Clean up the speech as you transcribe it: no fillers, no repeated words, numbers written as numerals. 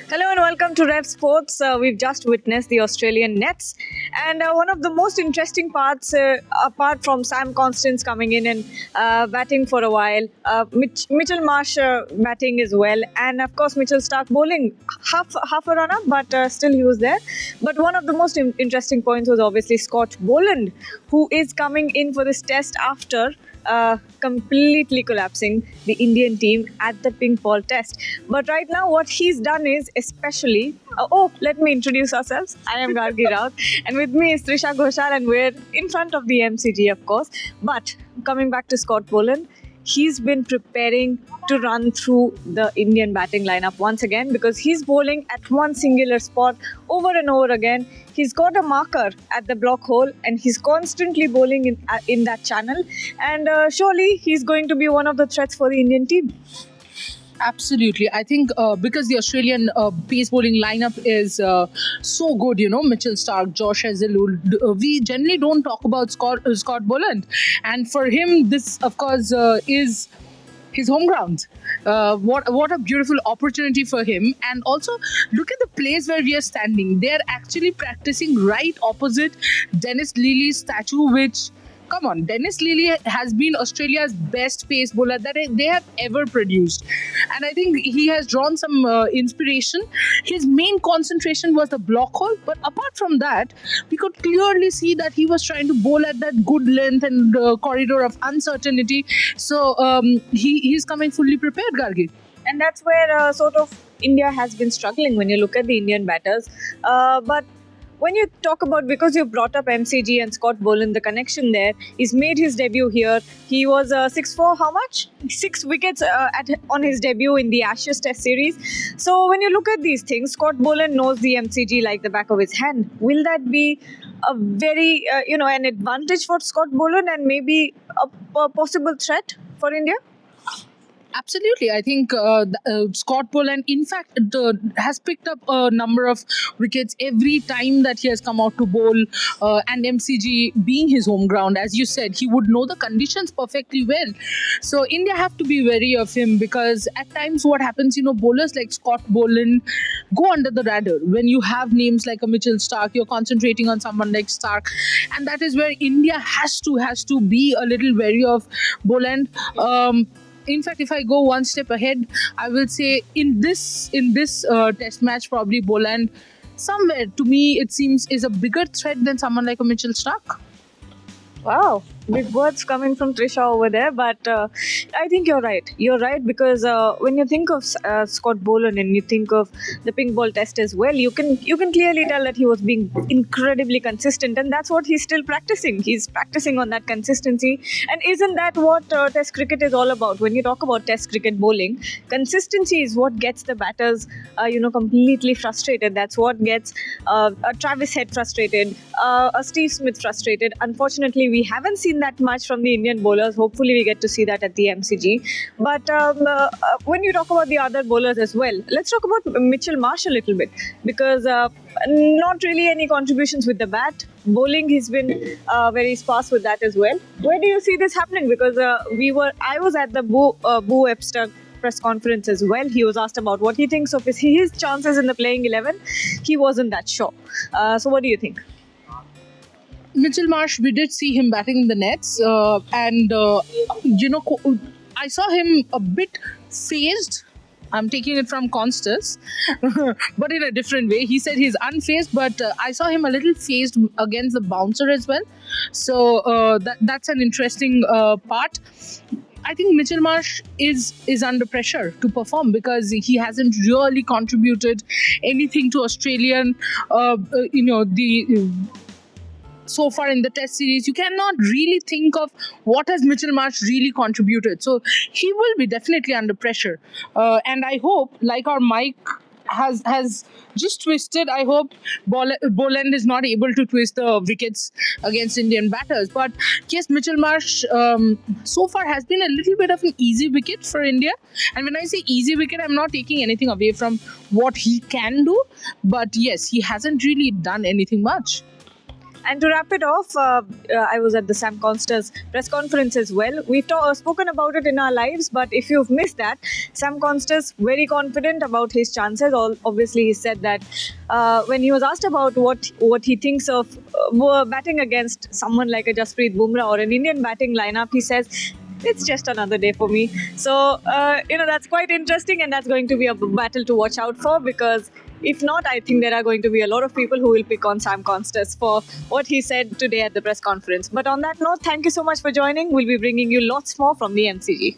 Hello and welcome to Rev Sports. We've just witnessed the Australian Nets, and one of the most interesting parts, apart from Sam Constance coming in and batting for a while, Mitchell Marsh batting as well, and of course Mitchell Starc bowling half a run up, but still he was there. But one of the most interesting points was obviously Scott Boland, who is coming in for this test after completely collapsing the Indian team at the pink ball test. But right now, what he's done is especially. Let me introduce ourselves. I am Gargi Raut, and with me is Trisha Ghoshal, and we're in front of the MCG, of course. But coming back to Scott Boland, he's been preparing to run through the Indian batting lineup once again because he's bowling at one singular spot over and over again. He's got a marker at the block hole and he's constantly bowling in that channel. And surely he's going to be one of the threats for the Indian team. Absolutely. I think because the Australian pace bowling lineup is so good, Mitchell Starc, Josh Hazlewood, we generally don't talk about Scott Boland. And for him, this, of course, is his home ground. What a beautiful opportunity for him. And also, look at the place where we are standing. They are actually practicing right opposite Dennis Lilly's statue, which... Come on, Dennis Lilly has been Australia's best pace bowler that they have ever produced. And I think he has drawn some inspiration. His main concentration was the block hole. But apart from that, we could clearly see that he was trying to bowl at that good length and corridor of uncertainty. So he's coming fully prepared, Gargi. And that's where sort of India has been struggling when you look at the Indian batters. But when you talk about, because you brought up MCG and Scott Boland, the connection there, he's made his debut here. He was 6 for how much? 6 wickets on his debut in the Ashes Test series. So when you look at these things, Scott Boland knows the MCG like the back of his hand. Will that be a very, an advantage for Scott Boland and maybe a possible threat for India? Absolutely. I think Scott Boland, in fact, has picked up a number of wickets every time that he has come out to bowl. And MCG being his home ground, as you said, he would know the conditions perfectly well. So India have to be wary of him because at times what happens, bowlers like Scott Boland go under the radar. When you have names like a Mitchell Starc, you're concentrating on someone like Starc. And that is where India has to be a little wary of Boland. In fact, if I go one step ahead, I will say in this test match, probably Boland, somewhere to me it seems is a bigger threat than someone like a Mitchell Starc. Wow, big words coming from Trisha over there, but I think you're right. You're right because when you think of Scott Boland and you think of the pink ball test as well, you can clearly tell that he was being incredibly consistent, and that's what he's still practicing. He's practicing on that consistency, and isn't that what Test cricket is all about? When you talk about Test cricket bowling, consistency is what gets the batters, completely frustrated. That's what gets a Travis Head frustrated, a Steve Smith frustrated. Unfortunately, we haven't seen that much from the Indian bowlers. Hopefully, we get to see that at the MCG. But when you talk about the other bowlers as well, let's talk about Mitchell Marsh a little bit because not really any contributions with the bat. Bowling, he's been very sparse with that as well. Where do you see this happening? Because I was at the Boo Webster press conference as well. He was asked about what he thinks of his chances in the playing 11. He wasn't that sure. So what do you think? Mitchell Marsh, we did see him batting in the nets, and I saw him a bit phased. I'm taking it from Constance, but in a different way. He said he's unfazed, but I saw him a little phased against the bouncer as well. So that's an interesting part. I think Mitchell Marsh is under pressure to perform because he hasn't really contributed anything to Australian, so far in the test series. You cannot really think of what has Mitchell Marsh really contributed. So he will be definitely under pressure. And I hope, like our mic has just twisted, I hope Boland is not able to twist the wickets against Indian batters. But yes, Mitchell Marsh so far has been a little bit of an easy wicket for India. And when I say easy wicket, I'm not taking anything away from what he can do. But yes, he hasn't really done anything much. And to wrap it off, I was at the Sam Consters press conference as well. We've spoken about it in our lives, but if you've missed that, Sam Consters very confident about his chances. Obviously, he said that when he was asked about what he thinks of batting against someone like a Jasprit Bumrah or an Indian batting lineup, he says, it's just another day for me. So, that's quite interesting, and that's going to be a battle to watch out for, because if not, I think there are going to be a lot of people who will pick on Sam Consters for what he said today at the press conference. But on that note, thank you so much for joining. We'll be bringing you lots more from the MCG.